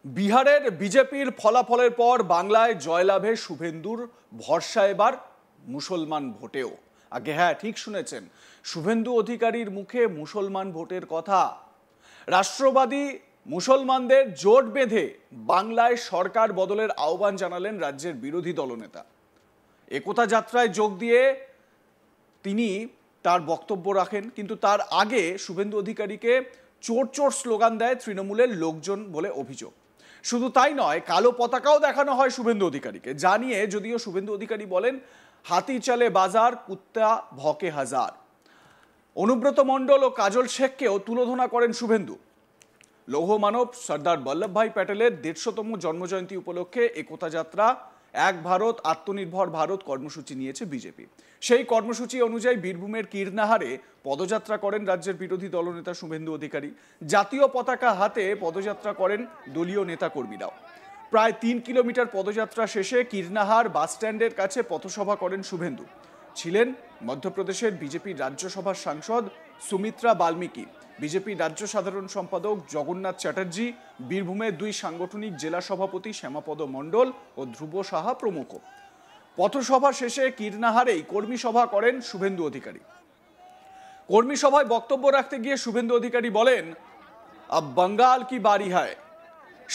বিহারের বিজেপির ফলাফলের পর বাংলায় জয়লাভে শুভেন্দুর ভরসা এবার মুসলমান ভোটেও। আগে হ্যাঁ, ঠিক শুনেছেন, শুভেন্দু অধিকারীর মুখে মুসলমান ভোটের কথা। রাষ্ট্রবাদী মুসলমানদের জোট বেঁধে বাংলায় সরকার বদলের আহ্বান জানালেন রাজ্যের বিরোধী দলনেতা। একতা যাত্রায় যোগ দিয়ে তিনি তার বক্তব্য রাখেন, কিন্তু তার আগে শুভেন্দু অধিকারীকে চোর চোর স্লোগান দেয় তৃণমূলের লোকজন বলে অভিযোগ। শুধু তাই নয়, কালো পতাকাও দেখানো হয় শুভেন্দু অধিকারীকে, জানিয়ে যদিও শুভেন্দু অধিকারী বলেন হাতি চালে বাজার, কুত্তা ভকে হাজার। অনুব্রত মণ্ডল ও কাজল শেখকেও তুলোধনা করেন শুভেন্দু। লৌহ মানব সর্দার বল্লভভাই প্যাটেলের 150তম জন্মজয়ন্তী উপলক্ষে একতা যাত্রা এক ভারত আত্মনির্ভর ভারত কর্মসূচি নিয়েছে বিজেপি। সেই কর্মসূচি অনুযায়ী বীরভূমের কীর্ণাহারে পদযাত্রা করেন রাজ্যের বিরোধী দলনেতা শুভেন্দু অধিকারী। জাতীয় পতাকা হাতে পদযাত্রা করেন দলীয় নেতাকর্মীরাও। প্রায় 3 কিলোমিটার পদযাত্রা শেষে কীর্ণাহার বাসস্ট্যান্ডের কাছে পথসভা করেন শুভেন্দু। ছিলেন মধ্যপ্রদেশের বিজেপির রাজ্যসভার সাংসদ সুমিত্রা বাল্মীকি, বিজেপির রাজ্য সাধারণ সম্পাদক জগন্নাথ চ্যাটার্জি, বীরভূমের 2 সাংগঠনিক জেলা সভাপতি শ্যামাপদ মণ্ডল ও ধ্রুব সাহা প্রমুখ। পথসভা শেষে কীর্ণাহারেই কর্মী সভা করেন শুভেন্দু অধিকারী। কর্মী সভায় বক্তব্য রাখতে গিয়ে শুভেন্দু অধিকারী বলেন, আব বাঙ্গাল কি বারি হয়।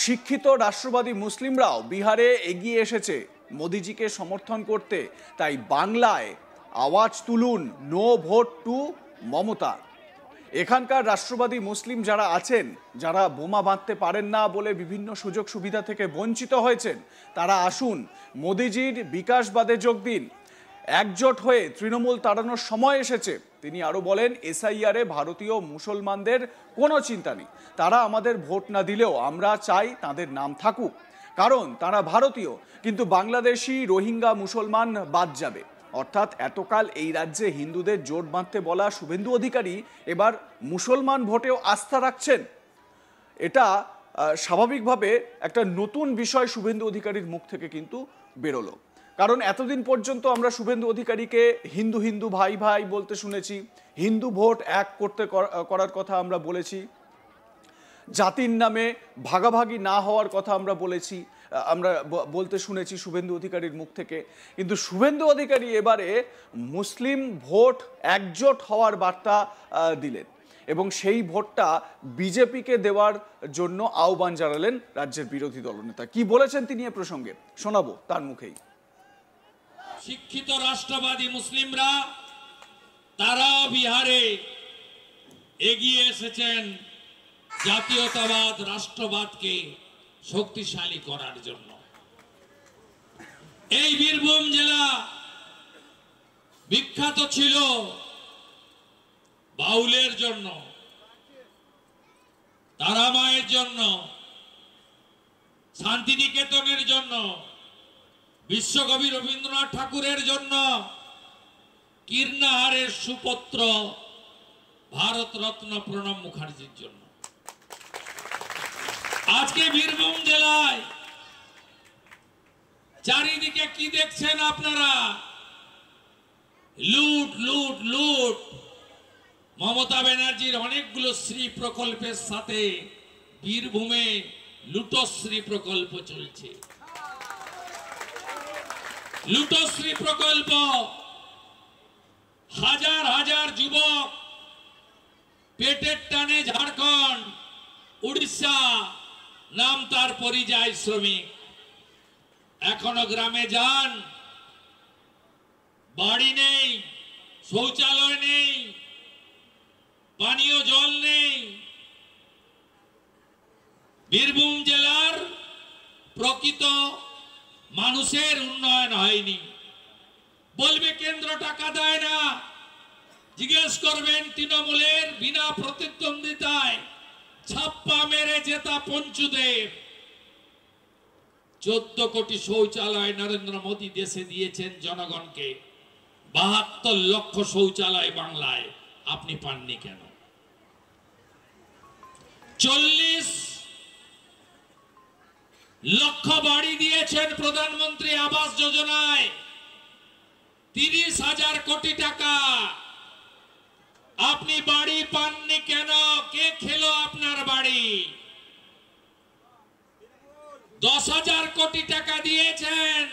শিক্ষিত রাষ্ট্রবাদী মুসলিমরাও বিহারে এগিয়ে এসেছে মোদিজিকে সমর্থন করতে, তাই বাংলায় আওয়াজ তুলুন, নো ভোট টু মমতা। এখানকার রাষ্ট্রবাদী মুসলিম যারা আছেন, যারা বোমা বাঁধতে পারেন না বলে বিভিন্ন সুযোগ সুবিধা থেকে বঞ্চিত হয়েছেন, তারা আসুন, মোদিজির বিকাশবাদে যোগ দিন। একজোট হয়ে তৃণমূল তাড়ানোর সময় এসেছে। তিনি আরো বলেন, এসআইআরে ভারতীয় মুসলমানদের কোনো চিন্তা নেই, তারা আমাদের ভোট না দিলেও আমরা চাই তাদের নাম থাকুক, কারণ তারা ভারতীয়, কিন্তু বাংলাদেশি রোহিঙ্গা মুসলমান বাদ যাবে। অর্থাৎ এতকাল এই রাজ্যে হিন্দুদের জোট বাঁধতে বলা শুভেন্দু অধিকারী এবার মুসলমান ভোটেও আস্থা রাখছেন। এটা স্বাভাবিকভাবে একটা নতুন বিষয় শুভেন্দু অধিকারীর মুখ থেকে কিন্তু বেরোলো। কারণ এতদিন পর্যন্ত আমরা শুভেন্দু অধিকারীকে হিন্দু হিন্দু ভাই ভাই বলতে শুনেছি, হিন্দু ভোট এক করার কথা আমরা বলেছি, জাতির নামে ভাগাভাগি না হওয়ার কথা আমরা বলতে শুনেছি শুভেন্দু অধিকারীর মুখ থেকে। কিন্তু শুভেন্দু অধিকারী এবারে মুসলিম ভোট একজোট হওয়ার বার্তা দিলেন এবং সেই ভোটটা বিজেপিকে দেওয়ার জন্য আহ্বান জানালেন রাজ্যের বিরোধী দলনেতা। কি বলেছেন তিনি এ প্রসঙ্গে শোনাবো তার মুখেই। শিক্ষিত রাষ্ট্রবাদী মুসলিমরা তারাও বিহারে এগিয়ে এসেছেন জাতীয়তাবাদ রাষ্ট্রবাদকে শক্তিশালী করার জন্য। এই বীরভূম জেলা বিখ্যাত ছিল বাউলের জন্য, তারামায়ের জন্য, শান্তিনিকেতনের জন্য, বিশ্বকবি রবীন্দ্রনাথ ঠাকুরের জন্য, কীর্ণাহারের সুপুত্র ভারতরত্ন প্রণব মুখার্জির জন্য। আজকে বীরভূম জেলায় চারিদিকে কি দেখছেন আপনারা? লুট লুট লুট। মমতা ব্যানার্জির অনেকগুলো শ্রী প্রকল্পের সাথে বীরভূমে লুটশ্রী প্রকল্প চলছে। লুটশ্রী প্রকল্প, হাজার হাজার যুবক পেটের টানে ঝাড়খণ্ড, উড়িষ্যা, নাম তার পরিযায়ী শ্রমিক, এখনো গ্রামে যান, বাড়ি নেই, শৌচালয় নেই, পানীয় জল নেই। বীরভূম জেলার প্রকৃত মানুষের উন্নয়ন হয়নি। বলবে কেন্দ্র টাকা দেয় না, জিজ্ঞেস করবেন তৃণমূলের বিনা প্রতিদ্বন্দ্বিতায় ছাপ্পা মেরে জেতা পঞ্চুদেব। 14 কোটি শৌচালয় নরেন্দ্র মোদী দেশে দিয়েছেন জনগণকে। 72 লক্ষ শৌচালয় বাংলায়, আপনি পাননি কেন? 40 লক্ষ বাড়ি দিয়েছেন প্রধানমন্ত্রী আবাস যোজনায়, 30,000 কোটি টাকা। আপনি বাড়ি পাননি কেন? কে খেলো আপনার বাড়ি? 10,000 কোটি টাকা দিয়েছেন।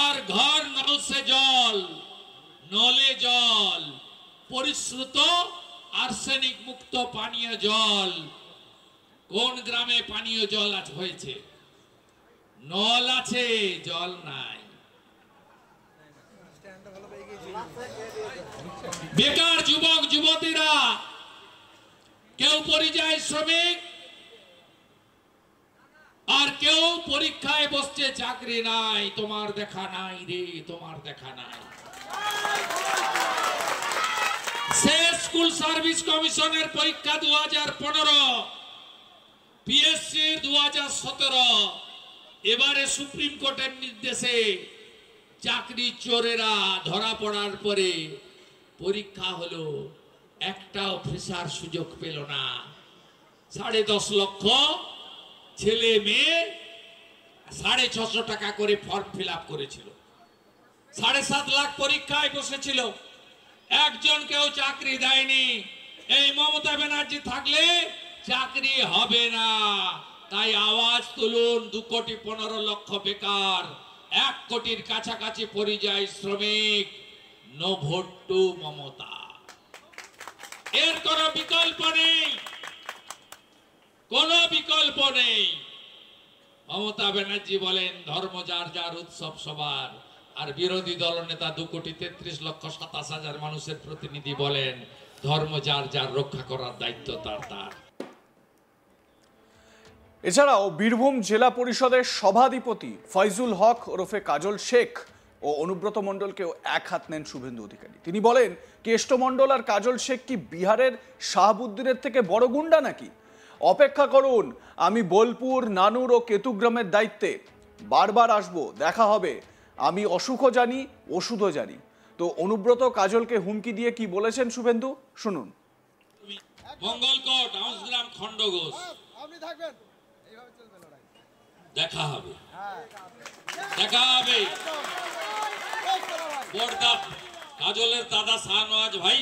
আর ঘর নল সে জল, নলে জল, পরিশ্রুত আর্সেনিক মুক্ত পানীয় জল। কোন গ্রামে পানীয় জল হয়েছে? নল আছে, জল নাই। বেকার যুবক যুবতীরা, কেউ পরিযায়ী শ্রমিক, আর কেউ পরীক্ষায় বসছে, চাকরি নাই। তোমার দেখা নাই রে, তোমার দেখা নাই। স্কুল সার্ভিস কমিশনের পরীক্ষা 2015, পিএসসি 2017। এবারে সুপ্রিম কোর্টের নির্দেশে চাকরি চোরেরা ধরা পড়ার পরে পরীক্ষা হলো, একটাও ফ্রেশার সুযোগ পেল না। 10.5 লক্ষ ছেলে মেয়ে 650 টাকা করে ফর্ম ফিল আপ করেছিল। 7.5 লাখ পরীক্ষায় বসেছিল, একজন কেউ চাকরি দেয়নি। এই মমতা ব্যানার্জি থাকলে চাকরি হবে না। তাই আওয়াজ তুলুন, 2,15,00,000 বেকার, 1 কোটির কাছাকাছি পরিযায়ী শ্রমিক। No vote to Mamata. এর কোনো বিকল্প নেই, কোনো বিকল্প নেই। মমতা ব্যানার্জি বলেন ধর্ম যার যার, উৎসব সবার। আর বিরোধী দলনেতা 2,33,27,000 মানুষের প্রতিনিধি বলেন ধর্ম যার যার, রক্ষা করার দায়িত্ব তার তার। এছাড়াও বীরভূম জেলা পরিষদের সভাধিপতি ফয়জুল হক ওরফে কাজল শেখ ও অনুব্রত মণ্ডলকেও এক হাত নেন শুভেন্দু অধিকারী। তিনি বলেন, কেষ্ট মণ্ডল আর কাজল শেখ কি বিহারের শাহাবুদ্দিনের থেকে বড় গুন্ডা নাকি? অপেক্ষা করুন, আমি বোলপুর, নানুর ও কেতুগ্রামের দায়িত্বে বারবার আসব, দেখা হবে। আমি অসুখও জানি, ওষুধও জানি। তো অনুব্রত কাজলকে হুমকি দিয়ে কি বলেছেন শুভেন্দু, শুনুন। মঙ্গলকোট, আউসগ্রাম, খণ্ডঘোষ, দেখা হবে, দেখা হবে। কাজলের দাদা শাহনওয়াজ ভাই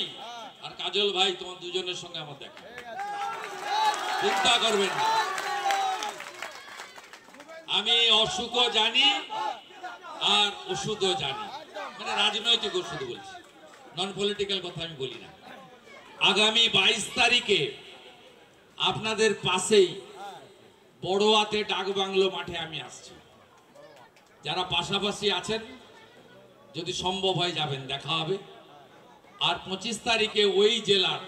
আর কাজল ভাই, তোমার দুজনের সঙ্গে আমার দেখা, চিন্তা করবেন না। আমি অসুখও জানি আর ওষুধও জানি, মানে রাজনৈতিক ওষুধ বলছি, নন পলিটিক্যাল কথা আমি বলি না। আগামী 22 তারিখে আপনাদের পাশেই বড়োয়াতে ডাকবাংলো মাঠে আমি আসছি। যারা পাশাপাশি আছেন, যদি সম্ভব হয় যাবেন, দেখা হবে। আর 25 তারিখে ওই জেলার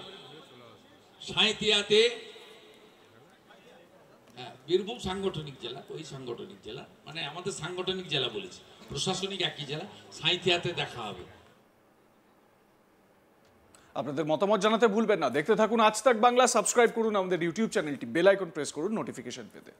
সাঁইতিয়াতে, বীরভূম সাংগঠনিক জেলা, ওই সাংগঠনিক জেলা, মানে আমাদের সাংগঠনিক জেলা বলেছি, প্রশাসনিক একই জেলা, সাঁইতিয়াতে দেখা হবে। আপনাদের মতামত জানাতে ভুলবেন না। দেখতে থাকুন আজ তাক বাংলা, সাবস্ক্রাইব করুন আমাদের ইউটিউব চ্যানেলটি, বেল আইকন প্রেস করুন নোটিফিকেশন পেতে।